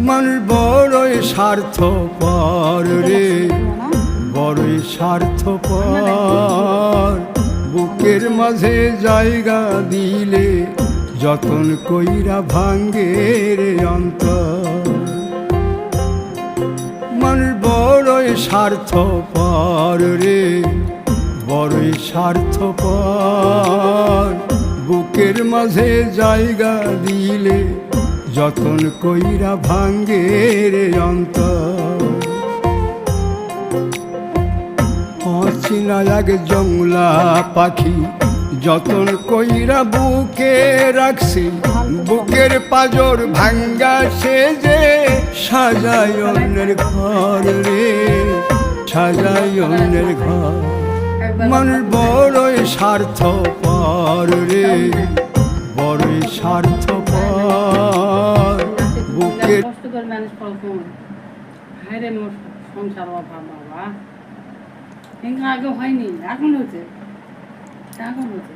মানুষ বড়ই স্বার্থপর রে, বড়ই স্বার্থপর। বুকের মাঝে জায়গা দিলে যতন কইরা ভাঙ্গে রে অন্তর। মানুষ বড়ই স্বার্থপর রে, বড়ই স্বার্থপর। বুকের মাঝে জায়গা দিলে যতন কইরা ভাঙ্গে রে অন্তর। অচিনা এক জংলা পাখি যতন কইরা বুকে রাখছি, বুকের পাজর ভাঙ্গা সে যে সাজায় অন্যের ঘর রে, সাজায় অন্যের ঘর। মানুষ বড়ই স্বার্থপর রে, বড়ই স্বার্থপর। বুকের সংসার অভাব বাবা, আগে হয়নি, এখন হচ্ছে, এখন হচ্ছে।